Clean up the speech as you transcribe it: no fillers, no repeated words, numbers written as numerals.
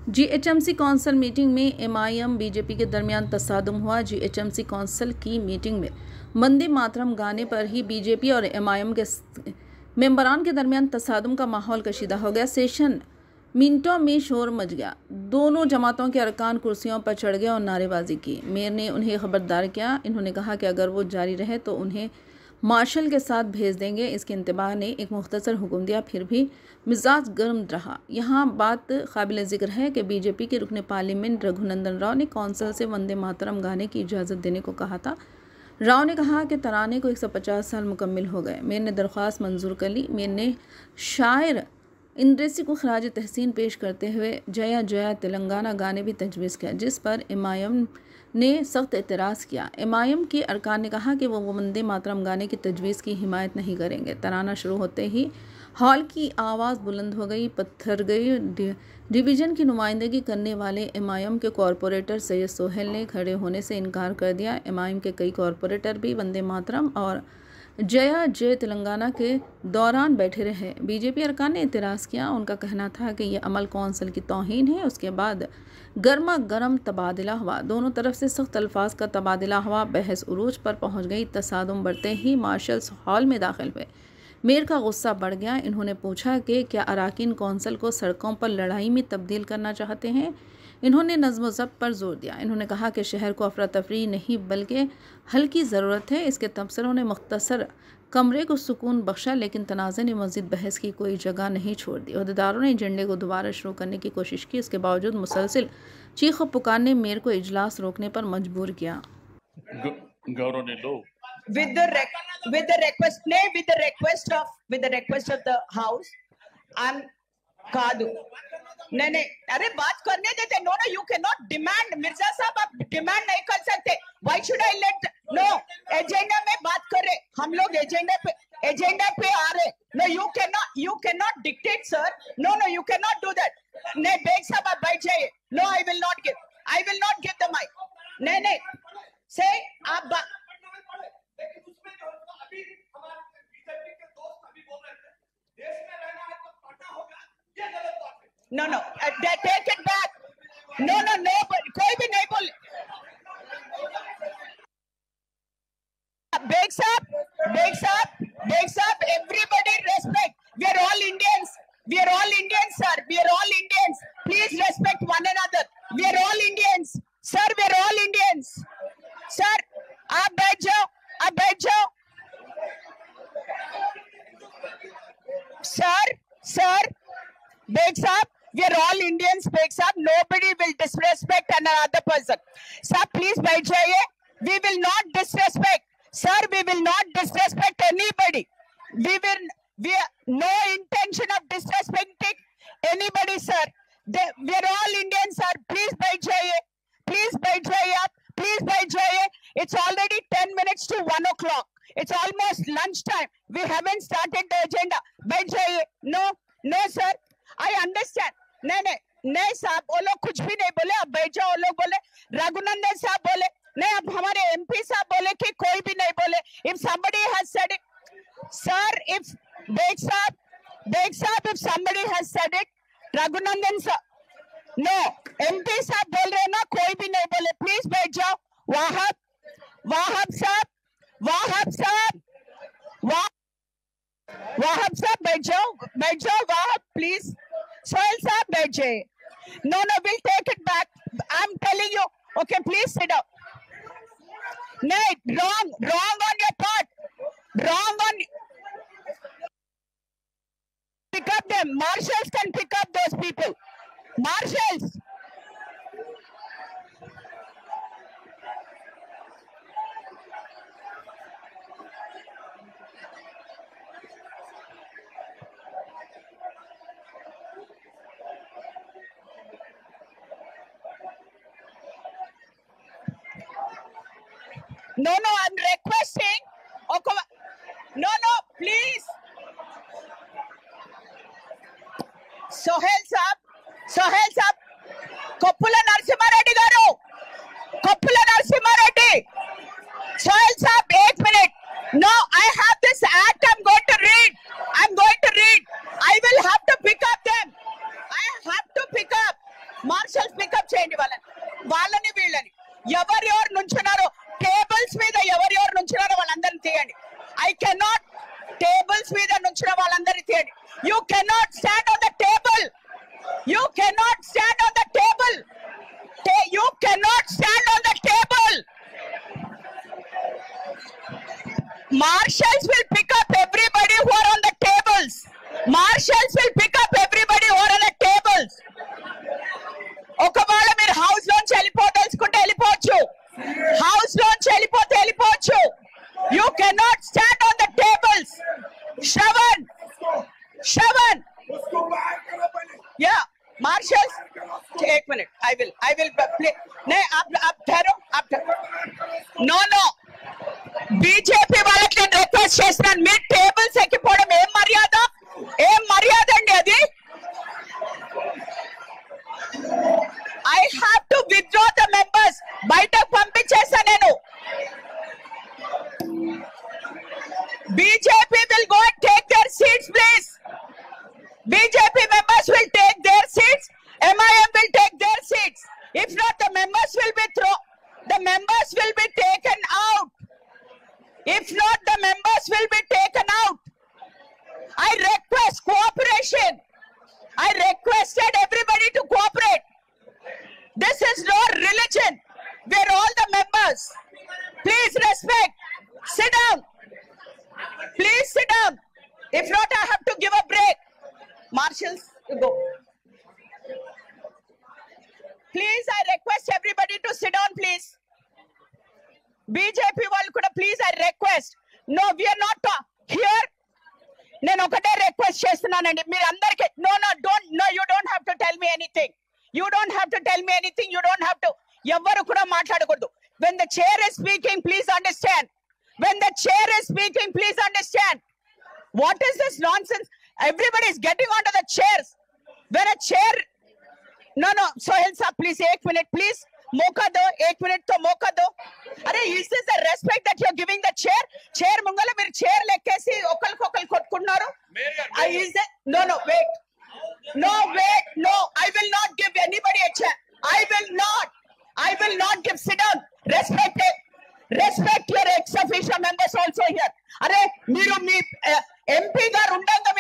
GHMC council meeting में MIM BJP के दरमियान तसादुम हुआ। जीएचएमसी कौंसिल की मीटिंग में वंदे मातरम गाने पर ही बीजेपी और एमआईएम के मेंबरान के दरमियान तसादुम का माहौल कशीदा हो गया। सेशन मिनटों में शोर मच गया। दोनों जमातों के अरकान कुर्सियों पर चढ़ गए और नारेबाजी की। मेयर ने उन्हें खबरदार किया। इन्होंने कहा कि अगर वो जारी रहे तो उन्हें मार्शल के साथ भेज देंगे। इसके इंतबा ने एक मुख्तसर हुक्म दिया, फिर भी मिजाज गर्म रहा। यहाँ बात काबिल ज़िक्र है कि बीजेपी के रुकन पार्लियामेंट रघुनंदन राव ने कौंसिल से वंदे मातरम गाने की इजाज़त देने को कहा था। राव ने कहा कि तराने को 150 साल मुकम्मिल हो गए। मेयर ने दरख्वास्त मंजूर कर ली। मेयर ने शायर इंद्रेसी को खराज तहसीन पेश करते हुए जया जया तेलंगाना गाने भी तजवीज़ किया, जिस पर एमआईएम ने सख्त एतराज़ किया। एमआईएम के अरकान ने कहा कि वो वंदे मातरम गाने की तजवीज़ की हिमायत नहीं करेंगे। तराना शुरू होते ही हॉल की आवाज़ बुलंद हो गई, पत्थर गई। डिवीज़न की नुमाइंदगी करने वाले एमआईएम के कॉरपोरेटर सैयद सोहेल ने खड़े होने से इनकार कर दिया। एमआईएम के कई कॉरपोरेटर भी वंदे मातरम और जया जय तेलंगाना के दौरान बैठे रहे। बीजेपी अरकान ने एतराज़ किया। उनका कहना था कि यह अमल कौंसिल की तौहीन है। उसके बाद गर्मा गर्म तबादला हुआ। दोनों तरफ से सख्त अल्फाज का तबादला हुआ। बहस उरूज पर पहुंच गई। तसादुम बढ़ते ही मार्शल्स हॉल में दाखिल हुए। मेयर का गुस्सा बढ़ गया। इन्होंने पूछा कि क्या अराकीन कौंसिल को सड़कों पर लड़ाई में तब्दील करना चाहते हैं। इन्होंने नज़्म व ज़ब्त पर जोर दिया। इन्होंने कहा कि शहर को अफरा तफरी नहीं बल्कि हल की ज़रूरत है। इसके तबसरों ने मुख्तसर कमरे को सुकून बख्शा, लेकिन तनाज़े ने मज़ीद बहस की कोई जगह नहीं छोड़ दी। अहदेदारों ने एजेंडे को दोबारा शुरू करने की कोशिश की। इसके बावजूद मुसलसिल चीख व पुकार ने मेयर को इजलास रोकने पर मजबूर किया। With the request of the house, I'm कादू नहीं अरे बात करने देते। No you can not demand. Mirza साहब आप डिमांड नहीं कर सकते। Why should I let no agenda में बात कर रहे हम लोग। एजेंडा पे आ रहे। No you can not dictate sir. No you can not do that. नहीं बेग साहब आप बैठ जाइए। No I will not give the mic. नहीं से आप No, take it back. No, कोई भी नहीं बोले। बेग साहब, everybody respect. We are all Indians, sir. We are all Indians. Please respect one another. We are all Indians, sir. We are all Indians, sir. आप बैठ जाओ, sir. Beg Saab, we are all Indians, Beg Saab. Nobody will disrespect another person. Sir, please बैठ जाइए. We will not disrespect. Sir, we will not disrespect anybody. We no intention of disrespecting anybody, sir. We are all Indians, sir. Please बैठ जाइए. Please बैठ जाइए. It's already 10 minutes to 1 o'clock. It's almost lunchtime. We haven't started the agenda. बैठ जाइए. No, sir. I understand. नहीं साहब, वो लोग कुछ भी नहीं बोले। अब बैठ जाओ। वो लोग बोले, रघुनंदन साहब बोले नहीं, अब हमारे एमपी साहब बोले कि कोई भी नहीं बोले। If somebody has said it, sir, if Baig साहब if somebody has said it, Raghunandan साहब नो, एमपी साहब बोल रहे ना, कोई भी नहीं बोले। प्लीज बैठ जाओ। वाहब साहब बैठ जाओ। वाहब प्लीज। सोहेल साहब बैठ जाइए। No, we'll take it back. I'm telling you. Okay, please sit down. No, wrong on your part. Pick up them. Marshals can pick up those people. Marshals. No, I'm requesting. Okay. No, please. Sohail Saab. Koppula Narasimha Reddy garu. Sohail Saab, 8 minutes. No, I have this act I'm going to read. I will have to pick up them. I have to pick up. Marshals pick up చేయండి వాళ్ళని వీళ్ళని ఎవరెవరు నుంచున్నారో tables మీద ఎవరెవరు నుంచున్నారో వాళ్ళందరినీ తీయండి. I cannot tables మీద నుంచిన వాళ్ళందరినీ తీయండి. You cannot stand on the table. You cannot stand on the table. You cannot stand on the table. Marshals will pick up everybody who are on the tables. Marshals will pick up everybody who are on the tables. ఒకవేళ మీరు house లోంచి వెళ్ళిపోదలుచుకుంటే వెళ్ళిపోవచ్చు. House లోంచి వెళ్ళిపోతే వెళ్ళిపోవచ్చు. You cannot stand on the tables. Shravan. Yeah, marshals. एक minute. I will play. नहीं आप ठहरो. No. బీజేపీ వాళ్ళకి నేను రిక్వెస్ట్ చేస్తున్నాను, మీ టేబుల్స్ ఎక్కిపోవడం ఏం మర్యాద అండి అది? I have to withdraw the members. బయటకు పంపించేసా నేను. BJP will go and take their seats please. BJP members will take their seats. MIM will take their seats. If not, the members will be taken out. If not, the members will be taken out. I request cooperation. I requested everybody to cooperate. This is no religion. We're all the members. Please respect. Sit down. Please sit down. If not, I have to give a break. Marshals, you go. Please, I request everybody to sit down, please. BJP వాళ్ళు కూడా please, I request. No, we are not here. నేను ఒకటే request చేస్తున్నానండి మీరందరికీ. No, you don't have to tell me anything. You don't have to tell me anything. You don't have to. ఎవరు కూడా మాట్లాడకూడదు. When the chair is speaking, please understand. When the chair is speaking, please understand. What is this nonsense? Everybody is getting on to the chairs. When a chair. No, Sohail sir, please, 1 minute, please. मौका दो, 1 minute तो मौका दो. अरे, is this the respect that you are giving the chair? Chair मंगला मेरे chair लेकेसी ओकल कोकल कोटकुन्नारो. Is that? No, wait. No, I will not give anybody a chair. I will not give. Sit down. Respect your ex officio members also here. अरे, మీరు మీ MP గారు ఉండగా